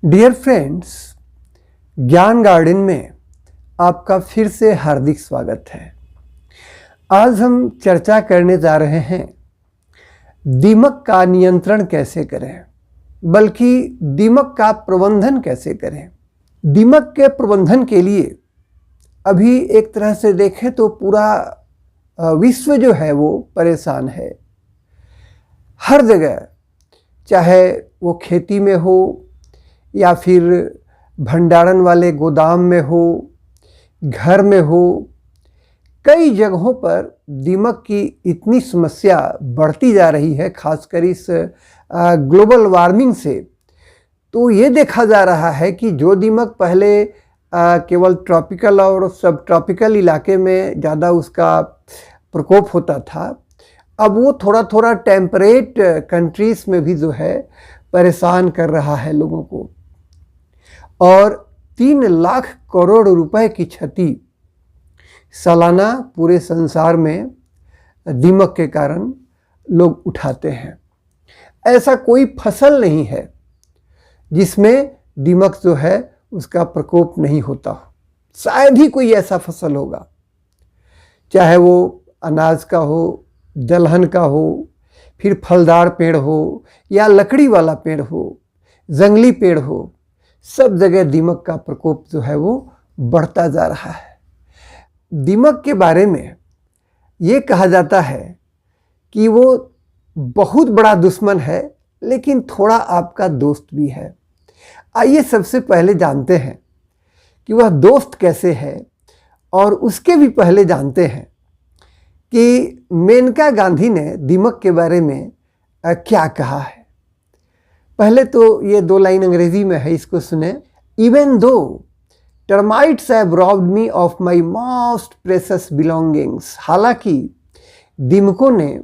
Dear friends, ज्ञान garden में आपका फिर से हार्दिक स्वागत है। आज हम चर्चा करने जा रहे हैं दीमक का नियंत्रण कैसे करें, बल्कि दीमक का प्रबंधन कैसे करें। दीमक के प्रबंधन के लिए अभी एक तरह से देखें तो पूरा विश्व जो है वो परेशान है। हर जगह, चाहे वो खेती में हो या फिर भंडारण वाले गोदाम में हो, घर में हो, कई जगहों पर दीमक की इतनी समस्या बढ़ती जा रही है, खासकर इस ग्लोबल वार्मिंग से। तो ये देखा जा रहा है कि जो दीमक पहले केवल ट्रॉपिकल और सब ट्रॉपिकल इलाके में ज़्यादा उसका प्रकोप होता था, अब वो थोड़ा थोड़ा टेम्परेट कंट्रीज़ में भी जो है परेशान कर रहा है लोगों को। और 3 लाख करोड़ रुपए की क्षति सालाना पूरे संसार में दीमक के कारण लोग उठाते हैं। ऐसा कोई फसल नहीं है जिसमें दीमक जो है उसका प्रकोप नहीं होता हो। शायद ही कोई ऐसा फसल होगा, चाहे वो अनाज का हो, दलहन का हो, फिर फलदार पेड़ हो या लकड़ी वाला पेड़ हो, जंगली पेड़ हो, सब जगह दीमक का प्रकोप जो है वो बढ़ता जा रहा है। दीमक के बारे में ये कहा जाता है कि वो बहुत बड़ा दुश्मन है, लेकिन थोड़ा आपका दोस्त भी है। आइए सबसे पहले जानते हैं कि वह दोस्त कैसे है, और उसके भी पहले जानते हैं कि मेनका गांधी ने दीमक के बारे में क्या कहा है। पहले तो ये 2 लाइन अंग्रेजी में है, इसको सुने। Even though termites have robbed me of my most precious belongings. हालांकि दीमकों ने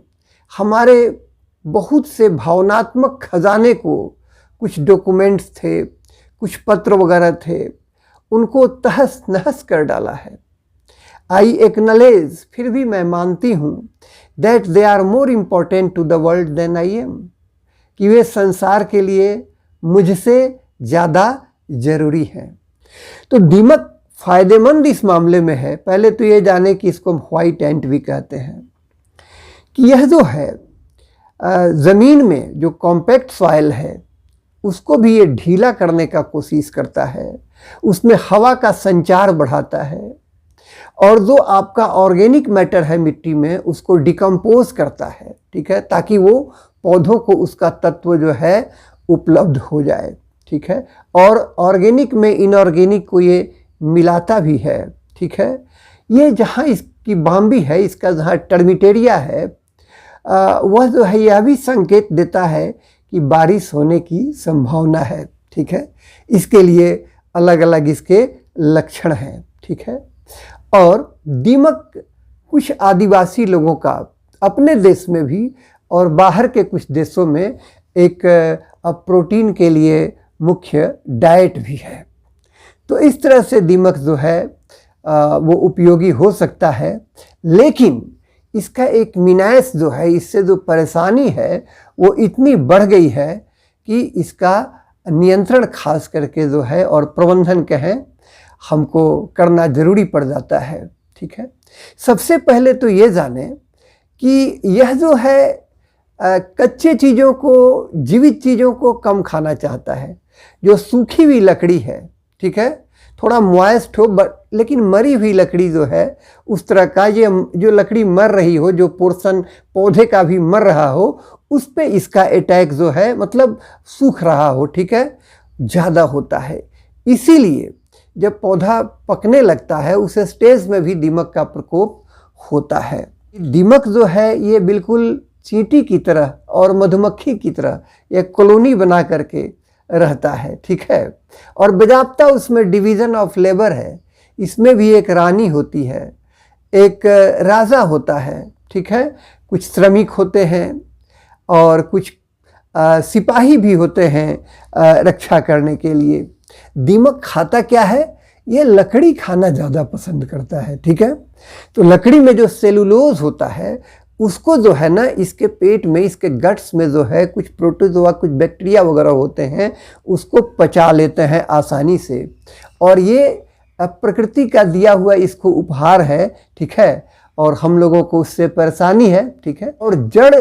हमारे बहुत से भावनात्मक खजाने को, कुछ डॉक्यूमेंट्स थे, कुछ पत्र वगैरह थे, उनको तहस नहस कर डाला है। आई एक्नॉलेज, फिर भी मैं मानती हूँ, that they are more important to the world than I am, कि वे संसार के लिए मुझसे ज़्यादा ज़रूरी हैं। तो दीमक फ़ायदेमंद इस मामले में है। पहले तो ये जाने कि इसको हम व्हाइट एंट भी कहते हैं, कि यह जो है ज़मीन में जो कॉम्पैक्ट सॉइल है उसको भी ये ढीला करने का कोशिश करता है, उसमें हवा का संचार बढ़ाता है, और जो आपका ऑर्गेनिक मैटर है मिट्टी में उसको डिकम्पोज करता है, ठीक है, ताकि वो पौधों को उसका तत्व जो है उपलब्ध हो जाए, ठीक है। और ऑर्गेनिक में इनऑर्गेनिक को ये मिलाता भी है, ठीक है। ये जहाँ इसकी बाम्बी है, इसका जहाँ टर्मिटेरिया है, वह जो है यह भी संकेत देता है कि बारिश होने की संभावना है, ठीक है। इसके लिए अलग अलग इसके लक्षण हैं, ठीक है। और दीमक कुछ आदिवासी लोगों का अपने देश में भी और बाहर के कुछ देशों में एक प्रोटीन के लिए मुख्य डाइट भी है। तो इस तरह से दीमक जो है वो उपयोगी हो सकता है, लेकिन इसका एक मिनास जो है, इससे जो परेशानी है वो इतनी बढ़ गई है कि इसका नियंत्रण खास करके जो है और प्रबंधन कहें हमको करना ज़रूरी पड़ जाता है, ठीक है। सबसे पहले तो ये जाने कि यह जो है कच्चे चीज़ों को, जीवित चीज़ों को कम खाना चाहता है। जो सूखी हुई लकड़ी है, ठीक है, थोड़ा मॉइस्ट हो, लेकिन मरी हुई लकड़ी जो है उस तरह का, ये जो लकड़ी मर रही हो, जो पोर्शन पौधे का भी मर रहा हो, उस पे इसका अटैक जो है, मतलब सूख रहा हो, ठीक है, ज़्यादा होता है। इसीलिए जब पौधा पकने लगता है उस स्टेज में भी दीमक का प्रकोप होता है। दीमक जो है ये बिल्कुल चींटी की तरह और मधुमक्खी की तरह एक कॉलोनी बना करके रहता है, ठीक है। और बजाबता उसमें डिवीज़न ऑफ लेबर है। इसमें भी एक रानी होती है, एक राजा होता है, ठीक है, कुछ श्रमिक होते हैं और कुछ सिपाही भी होते हैं रक्षा करने के लिए। दीमक खाता क्या है? ये लकड़ी खाना ज़्यादा पसंद करता है, ठीक है। तो लकड़ी में जो सेलुलोज होता है उसको जो है ना इसके पेट में, इसके गट्स में जो है कुछ प्रोटोजोआ, कुछ बैक्टीरिया वगैरह होते हैं, उसको पचा लेते हैं आसानी से। और ये प्रकृति का दिया हुआ इसको उपहार है, ठीक है, और हम लोगों को उससे परेशानी है, ठीक है। और जड़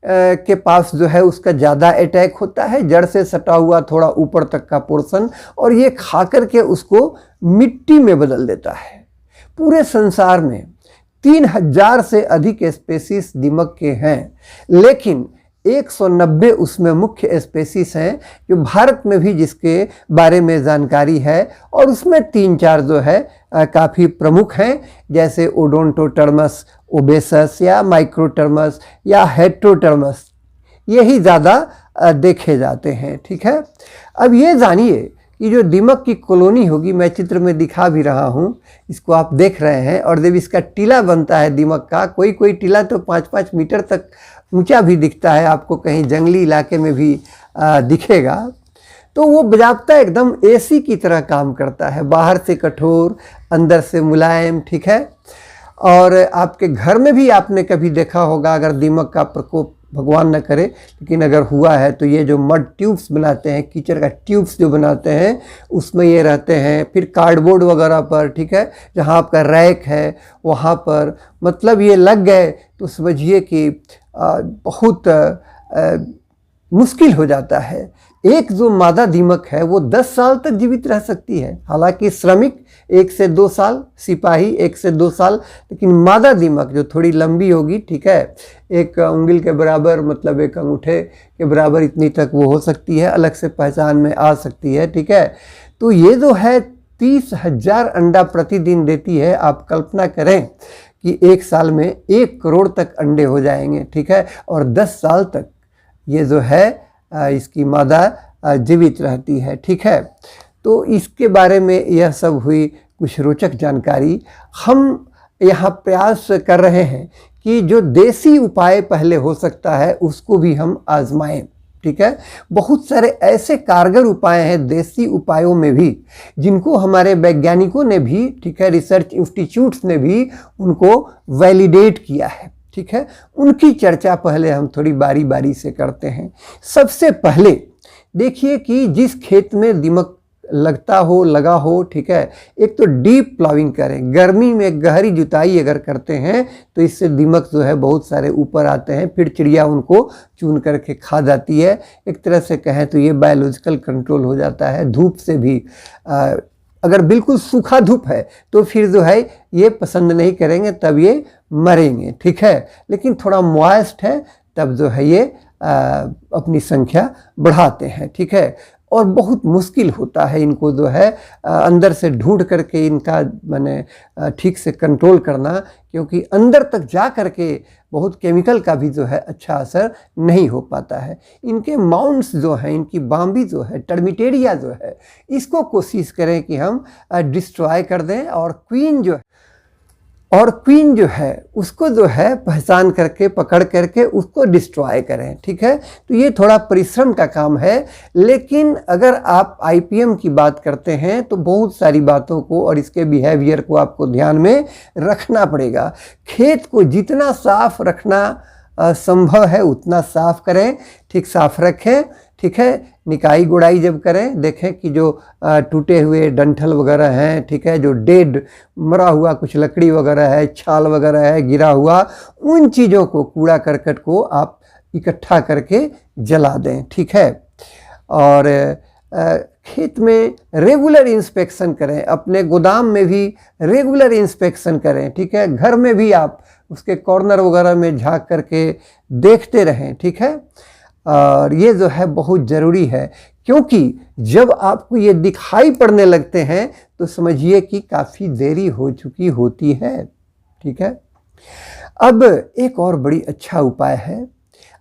के पास जो है उसका ज़्यादा अटैक होता है, जड़ से सटा हुआ थोड़ा ऊपर तक का पोर्शन, और ये खा करके उसको मिट्टी में बदल देता है। पूरे संसार में 3000 से अधिक स्पेसीज दीमक के हैं, लेकिन 190 उसमें मुख्य स्पेसीज हैं जो भारत में भी जिसके बारे में जानकारी है, और उसमें 3-4 जो है काफ़ी प्रमुख हैं, जैसे ओडोंटोटर्मस ओबेसस या माइक्रोटर्मस या हेट्रोटर्मस, यही ज़्यादा देखे जाते हैं, ठीक है। अब ये जानिए कि जो दीमक की कॉलोनी होगी, मैं चित्र में दिखा भी रहा हूँ, इसको आप देख रहे हैं, और जब इसका टीला बनता है दीमक का, कोई कोई टीला तो 5-5 मीटर तक ऊंचा भी दिखता है, आपको कहीं जंगली इलाके में भी दिखेगा, तो वो बजाबता एकदम एसी की तरह काम करता है, बाहर से कठोर, अंदर से मुलायम, ठीक है। और आपके घर में भी आपने कभी देखा होगा, अगर दीमक का प्रकोप भगवान न करे लेकिन अगर हुआ है, तो ये जो मड ट्यूब्स बनाते हैं, कीचड़ का ट्यूब्स जो बनाते हैं, उसमें ये रहते हैं। फिर कार्डबोर्ड वगैरह पर, ठीक है, जहाँ आपका रैक है वहाँ पर, मतलब ये लग गए तो समझिए कि बहुत मुश्किल हो जाता है। एक जो मादा दीमक है वो 10 साल तक जीवित रह सकती है, हालांकि श्रमिक 1 से 2 साल, सिपाही 1 से 2 साल, लेकिन मादा दीमक जो थोड़ी लंबी होगी, ठीक है, 1 उंगली के बराबर, मतलब 1 अंगूठे के बराबर इतनी तक वो हो सकती है, अलग से पहचान में आ सकती है, ठीक है। तो ये जो है 30,000 अंडा प्रतिदिन देती है। आप कल्पना करें कि 1 साल में 1 करोड़ तक अंडे हो जाएंगे, ठीक है, और 10 साल तक ये जो है इसकी मादा जीवित रहती है, ठीक है। तो इसके बारे में यह सब हुई कुछ रोचक जानकारी। हम यहाँ प्रयास कर रहे हैं कि जो देसी उपाय पहले हो सकता है उसको भी हम आजमाएं, ठीक है। बहुत सारे ऐसे कारगर उपाय हैं देसी उपायों में भी, जिनको हमारे वैज्ञानिकों ने भी, ठीक है, रिसर्च इंस्टीट्यूट्स ने भी उनको वैलिडेट किया है, ठीक है। उनकी चर्चा पहले हम थोड़ी बारी बारी से करते हैं। सबसे पहले देखिए कि जिस खेत में दीमक लगा हो, ठीक है, एक तो डीप प्लाविंग करें। गर्मी में गहरी जुताई अगर करते हैं तो इससे दीमक जो है बहुत सारे ऊपर आते हैं, फिर चिड़िया उनको चुन करके खा जाती है। एक तरह से कहें तो ये बायोलॉजिकल कंट्रोल हो जाता है। धूप से भी अगर बिल्कुल सूखा धूप है तो फिर जो है ये पसंद नहीं करेंगे, तब ये मरेंगे, ठीक है। लेकिन थोड़ा मॉइस्ट है तब जो है ये अपनी संख्या बढ़ाते हैं, ठीक है। और बहुत मुश्किल होता है इनको जो है अंदर से ढूंढ करके इनका माने ठीक से कंट्रोल करना, क्योंकि अंदर तक जा करके बहुत केमिकल का भी जो है अच्छा असर नहीं हो पाता है। इनके माउंट्स जो हैं, इनकी बाम्बी जो है, टर्मिटेरिया जो है, इसको कोशिश करें कि हम डिस्ट्रॉय कर दें, और क्वीन जो है उसको जो है पहचान करके, पकड़ करके उसको डिस्ट्रॉय करें, ठीक है। तो ये थोड़ा परिश्रम का काम है, लेकिन अगर आप आईपीएम की बात करते हैं तो बहुत सारी बातों को और इसके बिहेवियर को आपको ध्यान में रखना पड़ेगा। खेत को जितना साफ रखना संभव है उतना साफ करें, ठीक, साफ रखें, ठीक है। निकाई गुड़ाई जब करें, देखें कि जो टूटे हुए डंठल वगैरह हैं, ठीक है, जो डेड मरा हुआ कुछ लकड़ी वगैरह है, छाल वगैरह है गिरा हुआ, उन चीज़ों को, कूड़ा करकट को आप इकट्ठा करके जला दें, ठीक है। और खेत में रेगुलर इंस्पेक्शन करें, अपने गोदाम में भी रेगुलर इंस्पेक्शन करें, ठीक है। घर में भी आप उसके कॉर्नर वगैरह में झांक करके देखते रहें, ठीक है। और ये जो है बहुत ज़रूरी है, क्योंकि जब आपको ये दिखाई पड़ने लगते हैं तो समझिए कि काफ़ी देरी हो चुकी होती है, ठीक है। अब एक और बड़ी अच्छा उपाय है।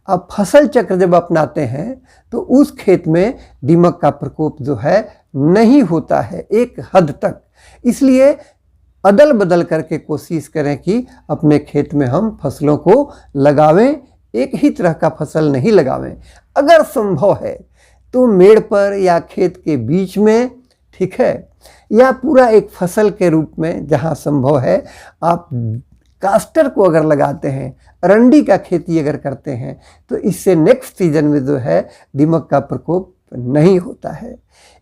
अब फसल चक्र जब अपनाते हैं तो उस खेत में दीमक का प्रकोप जो है नहीं होता है एक हद तक। इसलिए अदल बदल करके कोशिश करें कि अपने खेत में हम फसलों को लगावें, एक ही तरह का फसल नहीं लगावें। अगर संभव है तो मेड़ पर या खेत के बीच में, ठीक है, या पूरा एक फसल के रूप में जहाँ संभव है आप कास्टर को अगर लगाते हैं, अरंडी का खेती अगर करते हैं, तो इससे नेक्स्ट सीजन में जो है दीमक का प्रकोप नहीं होता है।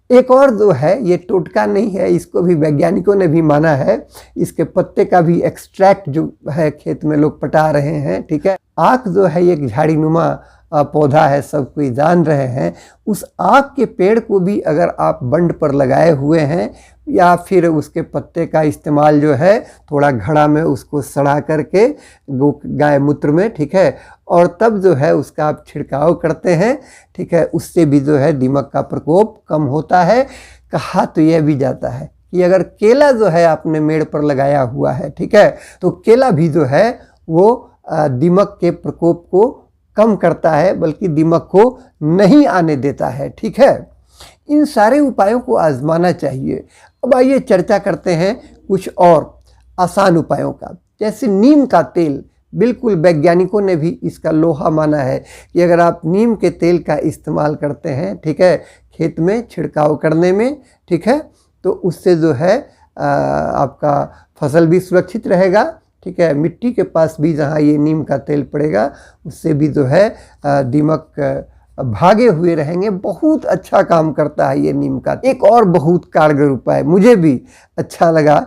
एक और जो है, ये टोटका नहीं है, इसको भी वैज्ञानिकों ने भी माना है, इसके पत्ते का भी एक्सट्रैक्ट जो है खेत में लोग पटा रहे हैं, ठीक है। आक जो है एक झाड़ीनुमा पौधा है, सब कोई जान रहे हैं। उस आक के पेड़ को भी अगर आप बंड पर लगाए हुए हैं या फिर उसके पत्ते का इस्तेमाल जो है थोड़ा घड़ा में उसको सड़ा करके गाय मूत्र में, ठीक है, और तब जो है उसका आप छिड़काव करते हैं, ठीक है, उससे भी जो है दीमक का प्रकोप कम होता है। कहा तो यह भी जाता है कि अगर केला जो है आपने मेड़ पर लगाया हुआ है, ठीक है, तो केला भी जो है वो दीमक के प्रकोप को कम करता है, बल्कि दीमक को नहीं आने देता है, ठीक है। इन सारे उपायों को आजमाना चाहिए। अब आइए चर्चा करते हैं कुछ और आसान उपायों का, जैसे नीम का तेल। बिल्कुल वैज्ञानिकों ने भी इसका लोहा माना है कि अगर आप नीम के तेल का इस्तेमाल करते हैं, ठीक है, खेत में छिड़काव करने में, ठीक है, तो उससे जो है आपका फसल भी सुरक्षित रहेगा, ठीक है। मिट्टी के पास भी जहाँ ये नीम का तेल पड़ेगा उससे भी जो है दीमक भागे हुए रहेंगे। बहुत अच्छा काम करता है ये नीम का। एक और बहुत कारगर उपाय मुझे भी अच्छा लगा,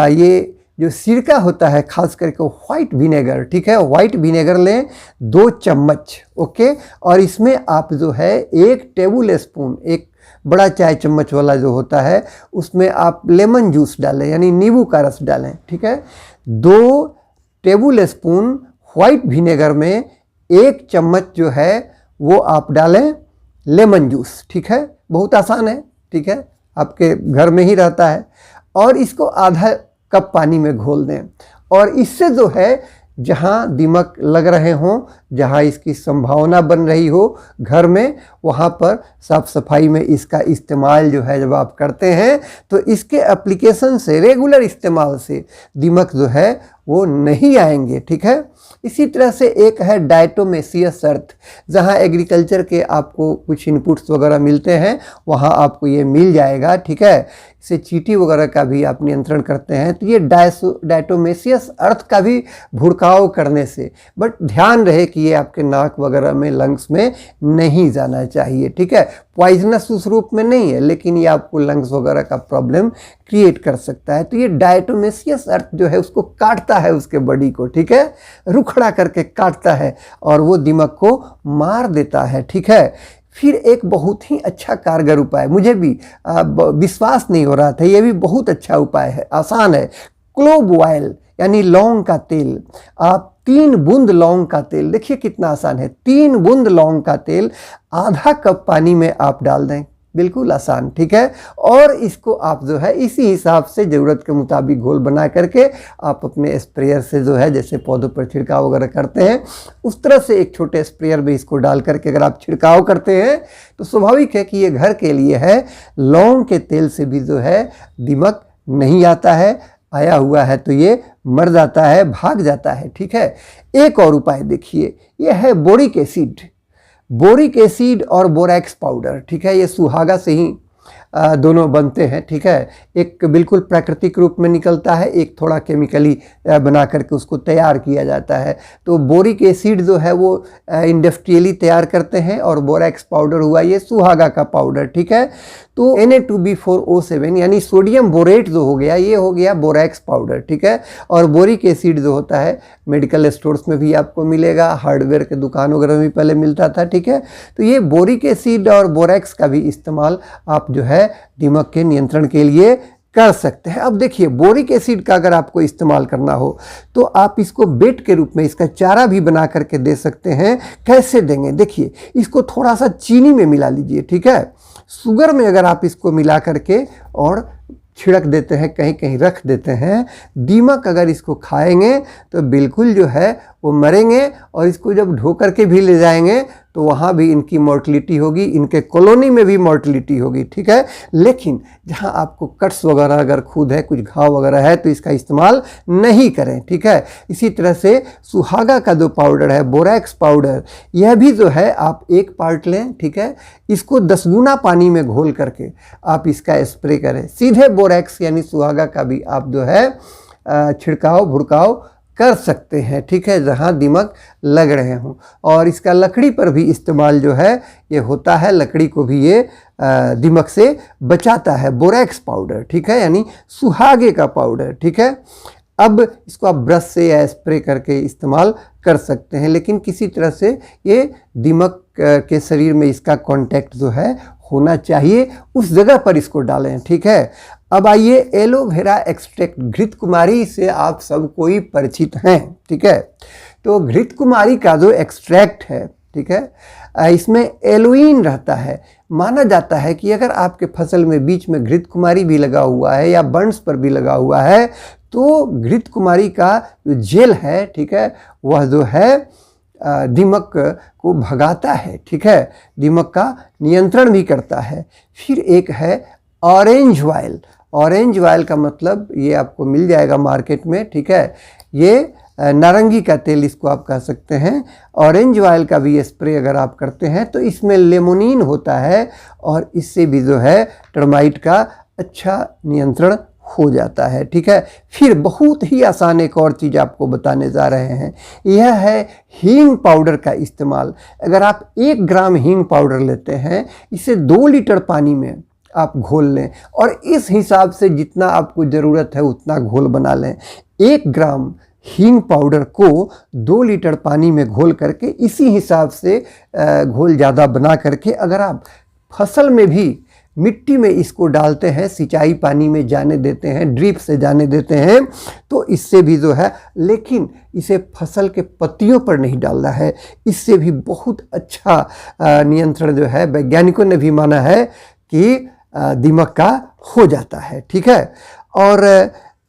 ये जो सिरका होता है, खास करके वाइट विनेगर, ठीक है, वाइट विनेगर लें 2 चम्मच, ओके, और इसमें आप जो है 1 टेबल स्पून, एक बड़ा चाय चम्मच वाला जो होता है, उसमें आप लेमन जूस डालें, यानी नींबू का रस डालें, ठीक है। 2 टेबल स्पून वाइट विनेगर में 1 चम्मच जो है वो आप डालें लेमन जूस, ठीक है। बहुत आसान है, ठीक है, आपके घर में ही रहता है। और इसको आधा कप पानी में घोल दें, और इससे जो है जहाँ दीमक लग रहे हों, जहाँ इसकी संभावना बन रही हो घर में, वहाँ पर साफ सफाई में इसका इस्तेमाल जो है जब आप करते हैं, तो इसके एप्लीकेशन से, रेगुलर इस्तेमाल से दीमक जो है वो नहीं आएंगे, ठीक है। इसी तरह से एक है डायटोमेसियस अर्थ, जहाँ एग्रीकल्चर के आपको कुछ इनपुट्स वगैरह मिलते हैं, वहाँ आपको ये मिल जाएगा, ठीक है। इससे चींटी वगैरह का भी आप नियंत्रण करते हैं। तो ये डायटोमेसियस अर्थ का भी भुड़काव करने से, बट ध्यान रहे कि ये आपके नाक वगैरह में, लंग्स में नहीं जाना चाहिए, ठीक है। पॉइजनस उस रूप में नहीं है, लेकिन ये आपको लंग्स वगैरह का प्रॉब्लम क्रिएट कर सकता है। तो ये डायटोमेसियस अर्थ जो है उसको काटता है, उसके बॉडी को, ठीक है, रुखड़ा करके काटता है और वो दीमक को मार देता है, ठीक है। फिर एक बहुत ही अच्छा कारगर उपाय, मुझे भी विश्वास नहीं हो रहा था, ये भी बहुत अच्छा उपाय है, आसान है। क्लोव ऑयल यानी लौंग का तेल, आप 3 बूंद लौंग का तेल, देखिए कितना आसान है, 3 बूंद लौंग का तेल आधा कप पानी में आप डाल दें, बिल्कुल आसान, ठीक है। और इसको आप जो है इसी हिसाब से ज़रूरत के मुताबिक घोल बना करके आप अपने स्प्रेयर से जो है, जैसे पौधों पर छिड़काव वगैरह करते हैं, उस तरह से एक छोटे स्प्रेयर में इसको डाल करके अगर आप छिड़काव करते हैं, तो स्वाभाविक है कि ये घर के लिए है। लौंग के तेल से भी जो है दीमक नहीं आता है, आया हुआ है तो ये मर जाता है, भाग जाता है, ठीक है। एक और उपाय देखिए, ये है बोरिक एसिड। बोरिक एसिड और बोरैक्स पाउडर, ठीक है, ये सुहागा से ही दोनों बनते हैं, ठीक है। एक बिल्कुल प्राकृतिक रूप में निकलता है, एक थोड़ा केमिकली बना करके उसको तैयार किया जाता है। तो बोरिक एसिड जो है वो इंडस्ट्रियली तैयार करते हैं, और बोरैक्स पाउडर हुआ ये सुहागा का पाउडर, ठीक है। तो Na2B4O7 यानी सोडियम बोरेट जो हो गया, ये हो गया बोरैक्स पाउडर, ठीक है। और बोरिक एसिड जो होता है मेडिकल स्टोर्स में भी आपको मिलेगा, हार्डवेयर के दुकान वगैरह में पहले मिलता था, ठीक है। तो ये बोरिक एसिड और बोरैक्स का भी इस्तेमाल आप जो है दीमक के नियंत्रण के लिए कर सकते हैं। अब देखिए, बोरिक एसिड का अगर आपको इस्तेमाल करना हो तो आप इसको बेट के रूप में, इसका चारा भी बना करके दे सकते हैं। कैसे देंगे, देखिए, इसको थोड़ा सा चीनी में मिला लीजिए, ठीक है। शुगर में अगर आप इसको मिला करके और छिड़क देते हैं, कहीं कहीं रख देते हैं, दीमक अगर इसको खाएंगे तो बिल्कुल जो है वो मरेंगे, और इसको जब ढो करके भी ले जाएंगे तो वहाँ भी इनकी मोर्टलिटी होगी, इनके कॉलोनी में भी मोर्टलिटी होगी, ठीक है। लेकिन जहाँ आपको कट्स वगैरह अगर खुद है, कुछ घाव वगैरह है, तो इसका इस्तेमाल नहीं करें, ठीक है। इसी तरह से सुहागा का जो पाउडर है, बोरैक्स पाउडर, यह भी जो है आप 1 पार्ट लें, ठीक है। इसको 10 गुना पानी में घोल करके आप इसका स्प्रे करें। सीधे बोरैक्स यानी सुहागा का भी आप जो है छिड़काव भुड़काव कर सकते हैं, ठीक है, जहाँ दीमक लग रहे हों। और इसका लकड़ी पर भी इस्तेमाल जो है ये होता है, लकड़ी को भी ये दीमक से बचाता है। बोरेक्स पाउडर, ठीक है, यानी सुहागे का पाउडर, ठीक है। अब इसको आप ब्रश से या स्प्रे करके इस्तेमाल कर सकते हैं, लेकिन किसी तरह से ये दीमक के शरीर में इसका कांटेक्ट जो है होना चाहिए, उस जगह पर इसको डालें, ठीक है। अब आइए, एलोवेरा एक्सट्रैक्ट, घृत कुमारी से आप सब कोई परिचित हैं, ठीक है। तो घृत कुमारी का जो एक्सट्रैक्ट है, ठीक है, इसमें एलोइन रहता है। माना जाता है कि अगर आपके फसल में बीच में घृत कुमारी भी लगा हुआ है या बर्न्स पर भी लगा हुआ है, तो घृत कुमारी का जो जेल है, ठीक है, वह जो है दीमक को भगाता है, ठीक है, दीमक का नियंत्रण भी करता है। फिर एक है ऑरेंज ऑयल। ऑरेंज ऑयल का मतलब ये आपको मिल जाएगा मार्केट में, ठीक है, ये नारंगी का तेल इसको आप कह सकते हैं। ऑरेंज ऑयल का भी स्प्रे अगर आप करते हैं तो इसमें लेमोनिन होता है और इससे भी जो है टर्माइट का अच्छा नियंत्रण हो जाता है, ठीक है। फिर बहुत ही आसान एक और चीज़ आपको बताने जा रहे हैं, यह है हींग पाउडर का इस्तेमाल। अगर आप 1 ग्राम हींग पाउडर लेते हैं, इसे 2 लीटर पानी में आप घोल लें और इस हिसाब से जितना आपको ज़रूरत है उतना घोल बना लें। 1 ग्राम हींग पाउडर को 2 लीटर पानी में घोल करके इसी हिसाब से घोल ज़्यादा बना करके अगर आप फसल में भी मिट्टी में इसको डालते हैं, सिंचाई पानी में जाने देते हैं, ड्रिप से जाने देते हैं, तो इससे भी जो है, लेकिन इसे फसल के पत्तियों पर नहीं डालना है, इससे भी बहुत अच्छा नियंत्रण जो है वैज्ञानिकों ने भी माना है कि दीमक का हो जाता है, ठीक है। और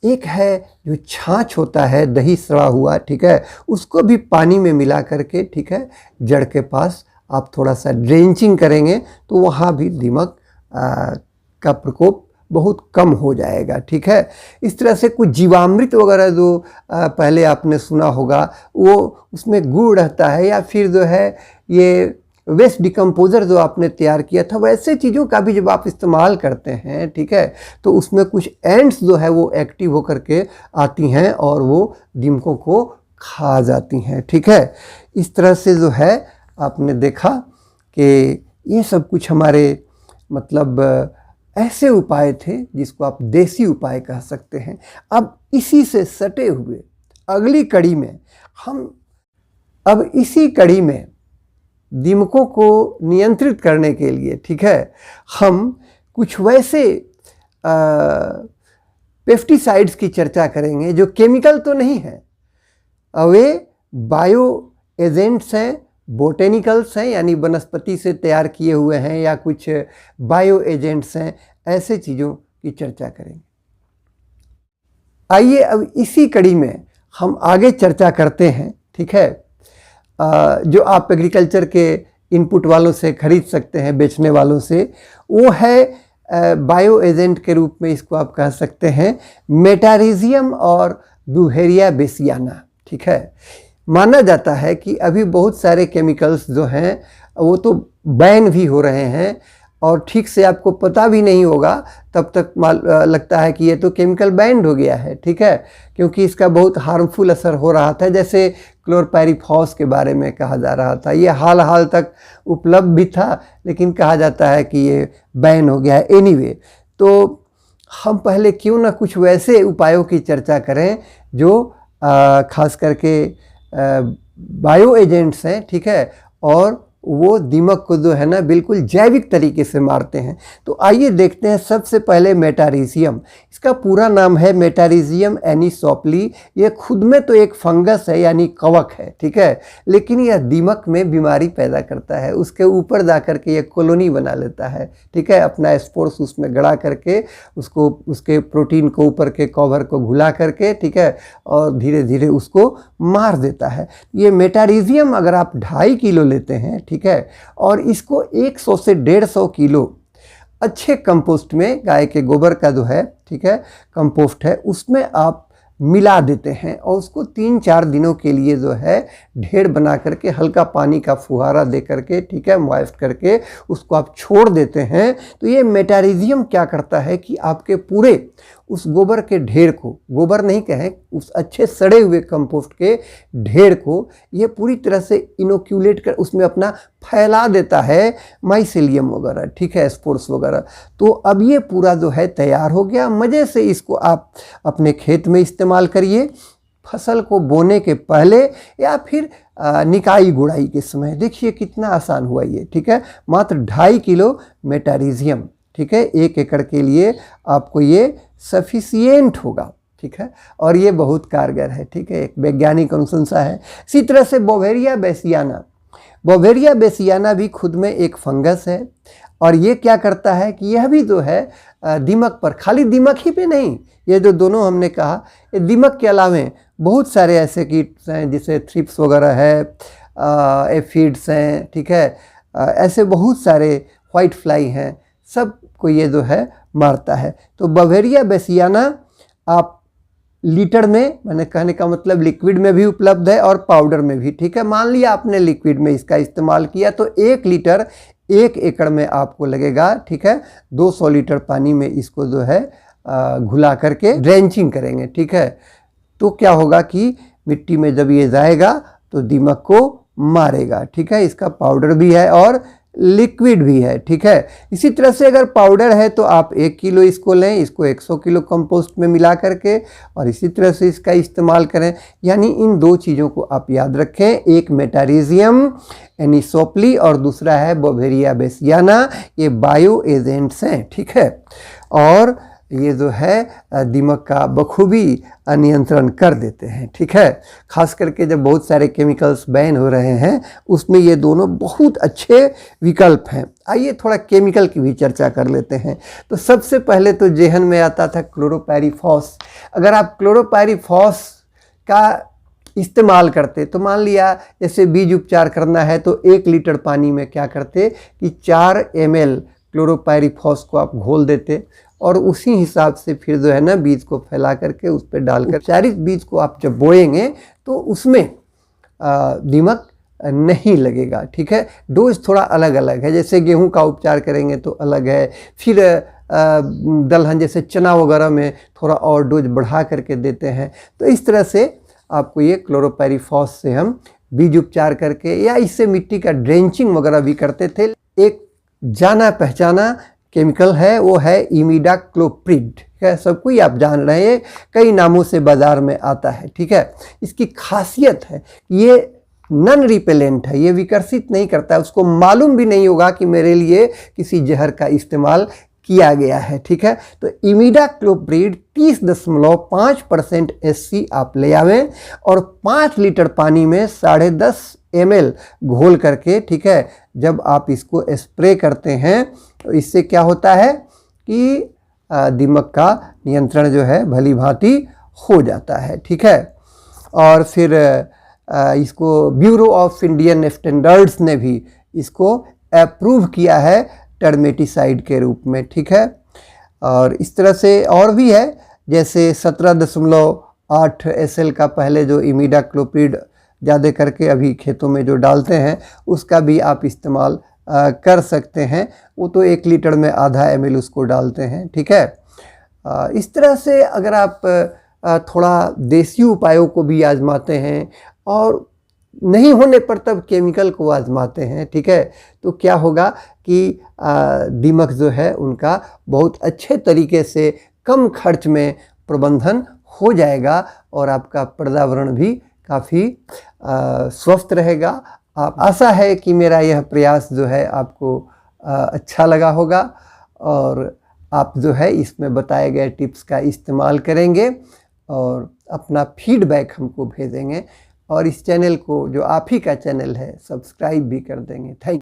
एक है जो छाछ होता है, दही सड़ा हुआ, ठीक है, उसको भी पानी में मिला करके, ठीक है, जड़ के पास आप थोड़ा सा ड्रेंचिंग करेंगे तो वहाँ भी दीमक का प्रकोप बहुत कम हो जाएगा, ठीक है। इस तरह से कुछ जीवामृत वगैरह जो पहले आपने सुना होगा, वो उसमें गुड़ रहता है, या फिर जो है ये वेस्ट डिकम्पोजर जो आपने तैयार किया था, वैसे चीज़ों का भी जब आप इस्तेमाल करते हैं, ठीक है, तो उसमें कुछ एंट्स जो है वो एक्टिव होकर के आती हैं और वो दीमकों को खा जाती हैं, ठीक है। इस तरह से जो है आपने देखा कि ये सब कुछ हमारे मतलब ऐसे उपाय थे जिसको आप देसी उपाय कह सकते हैं। अब इसी से सटे हुए अगली कड़ी में अब इसी कड़ी में दीमकों को नियंत्रित करने के लिए, ठीक है, हम कुछ वैसे पेस्टिसाइड्स की चर्चा करेंगे जो केमिकल तो नहीं है, वे बायो एजेंट्स हैं, बोटेनिकल्स हैं, यानी वनस्पति से तैयार किए हुए हैं, या कुछ बायो एजेंट्स हैं, ऐसे चीज़ों की चर्चा करेंगे। आइए अब इसी कड़ी में हम आगे चर्चा करते हैं, ठीक है, जो आप एग्रीकल्चर के इनपुट वालों से खरीद सकते हैं, बेचने वालों से, वो है बायो एजेंट के रूप में इसको आप कह सकते हैं मेटारिजियम और ब्यूवेरिया बेसियाना, ठीक है। माना जाता है कि अभी बहुत सारे केमिकल्स जो हैं वो तो बैन भी हो रहे हैं और ठीक से आपको पता भी नहीं होगा, तब तक लगता है कि ये तो केमिकल बैंड हो गया है, ठीक है, क्योंकि इसका बहुत हार्मफुल असर हो रहा था। जैसे क्लोरपायरीफॉस के बारे में कहा जा रहा था, ये हाल तक उपलब्ध भी था, लेकिन कहा जाता है कि ये बैन हो गया है। एनीवे, तो हम पहले क्यों ना कुछ वैसे उपायों की चर्चा करें जो खास करके बायो एजेंट्स हैं, ठीक है, और वो दीमक को जो है ना बिल्कुल जैविक तरीके से मारते हैं। तो आइए देखते हैं सबसे पहले मेटारिजियम। इसका पूरा नाम है मेटारिजियम एनिसोप्ली। ये खुद में तो एक फंगस है, यानी कवक है, ठीक है, लेकिन यह दीमक में बीमारी पैदा करता है। उसके ऊपर जा करके ये कॉलोनी बना लेता है, ठीक है, अपना स्पोर्स उसमें गड़ा करके उसको, उसके प्रोटीन को ऊपर के कवर को घुला करके, ठीक है, और धीरे धीरे उसको मार देता है। ये मेटारिजियम अगर आप 2.5 किलो लेते हैं, ठीक है, और इसको 100 से 150 किलो अच्छे कंपोस्ट में, गाय के गोबर का जो है, ठीक है, कंपोस्ट है, उसमें आप मिला देते हैं और उसको 3-4 दिनों के लिए जो है ढेर बना करके हल्का पानी का फुहारा दे करके, ठीक है, मॉइस्ट करके उसको आप छोड़ देते हैं। तो ये मेटारिजियम क्या करता है कि आपके पूरे उस गोबर के ढेर को, गोबर नहीं कहें, उस अच्छे सड़े हुए कंपोस्ट के ढेर को ये पूरी तरह से इनोक्यूलेट कर उसमें अपना फैला देता है, माइसेलियम वगैरह, ठीक है, स्पोर्स वगैरह। तो अब ये पूरा जो है तैयार हो गया। मज़े से इसको आप अपने खेत में इस्तेमाल करिए, फसल को बोने के पहले या फिर निकाई गुड़ाई के समय। देखिए कितना आसान हुआ ये, ठीक है। मात्र 2.5 किलो मेटारिजियम, ठीक है, 1 एकड़ के लिए आपको ये सफिशिएंट होगा, ठीक है, और ये बहुत कारगर है, ठीक है, एक वैज्ञानिक अनुशंसा है। इसी तरह से बोवेरिया बेसियाना, बोवेरिया बेसियाना भी खुद में एक फंगस है और ये क्या करता है कि यह भी जो है दीमक पर, खाली दीमक ही पे नहीं, ये जो दोनों हमने कहा, ये दीमक के अलावे बहुत सारे ऐसे कीट्स हैं जैसे थ्रिप्स वगैरह है, एफिड्स हैं, ठीक है, ऐसे बहुत सारे वाइट फ्लाई हैं, सब को ये जो है मारता है। तो बोवेरिया बेसियाना आप लीटर में, मैंने कहने का मतलब लिक्विड में भी उपलब्ध है और पाउडर में भी, ठीक है। मान लिया आपने लिक्विड में इसका इस्तेमाल किया तो 1 लीटर 1 एकड़ में आपको लगेगा, ठीक है। 200 लीटर पानी में इसको जो है घुला करके ड्रेंचिंग करेंगे, ठीक है। तो क्या होगा कि मिट्टी में जब ये जाएगा तो दीमक को मारेगा, ठीक है। इसका पाउडर भी है और लिक्विड भी है, ठीक है। इसी तरह से अगर पाउडर है तो आप 1 किलो इसको लें, इसको 100 किलो कंपोस्ट में मिला करके और इसी तरह से इसका इस्तेमाल करें। यानी इन 2 चीज़ों को आप याद रखें, एक मेटारिजियम एनिसोप्ली और दूसरा है बोवेरिया बेसियाना, ये बायो एजेंट्स हैं, ठीक है, और ये जो है दीमक का बखूबी नियंत्रण कर देते हैं, ठीक है। खास करके जब बहुत सारे केमिकल्स बैन हो रहे हैं उसमें ये दोनों बहुत अच्छे विकल्प हैं। आइए थोड़ा केमिकल की भी चर्चा कर लेते हैं। तो सबसे पहले तो जेहन में आता था क्लोरोपायरीफॉस। अगर आप क्लोरोपायरीफॉस का इस्तेमाल करते तो मान लिया जैसे बीज उपचार करना है तो 1 लीटर पानी में क्या करते कि 4 ml क्लोरोपायरीफॉस को आप घोल देते और उसी हिसाब से फिर जो है ना बीज को फैला करके उस पर डालकर उपचारित बीज को आप जब बोएंगे तो उसमें दीमक नहीं लगेगा, ठीक है। डोज थोड़ा अलग अलग है, जैसे गेहूं का उपचार करेंगे तो अलग है, फिर दलहन जैसे चना वगैरह में थोड़ा और डोज बढ़ा करके देते हैं। तो इस तरह से आपको ये क्लोरोपायरीफॉस से हम बीज उपचार करके या इससे मिट्टी का ड्रेंचिंग वगैरह भी करते थे। एक जाना पहचाना केमिकल है वो है इमिडाक्लोप्रिड, ठीक है, सब कोई आप जान रहे हैं, कई नामों से बाज़ार में आता है, ठीक है। इसकी खासियत है ये नॉन रिपेलेंट है, ये विकर्षित नहीं करता है, उसको मालूम भी नहीं होगा कि मेरे लिए किसी जहर का इस्तेमाल किया गया है, ठीक है। तो इमिडाक्लोप्रिड 30.5% SC आप ले आवें और 5 लीटर पानी में 10.5 ml घोल करके, ठीक है, जब आप इसको स्प्रे करते हैं तो इससे क्या होता है कि दीमक का नियंत्रण जो है भली भांति हो जाता है, ठीक है। और फिर इसको ब्यूरो ऑफ इंडियन स्टैंडर्ड्स ने भी इसको अप्रूव किया है टर्मेटिसाइड के रूप में, ठीक है। और इस तरह से और भी है, जैसे 17.8 SL का पहले जो इमिडाक्लोप्रिड ज़्यादा करके अभी खेतों में जो डालते हैं उसका भी आप इस्तेमाल कर सकते हैं। वो तो 1 लीटर में आधा ml उसको डालते हैं, ठीक है। इस तरह से अगर आप थोड़ा देसी उपायों को भी आजमाते हैं और नहीं होने पर तब केमिकल को आजमाते हैं, ठीक है, तो क्या होगा कि दीमक जो है उनका बहुत अच्छे तरीके से कम खर्च में प्रबंधन हो जाएगा और आपका पर्यावरण भी काफ़ी स्वस्थ रहेगा। आप आशा है कि मेरा यह प्रयास जो है आपको अच्छा लगा होगा और आप जो है इसमें बताए गए टिप्स का इस्तेमाल करेंगे और अपना फीडबैक हमको भेजेंगे और इस चैनल को, जो आप ही का चैनल है, सब्सक्राइब भी कर देंगे। Thank you.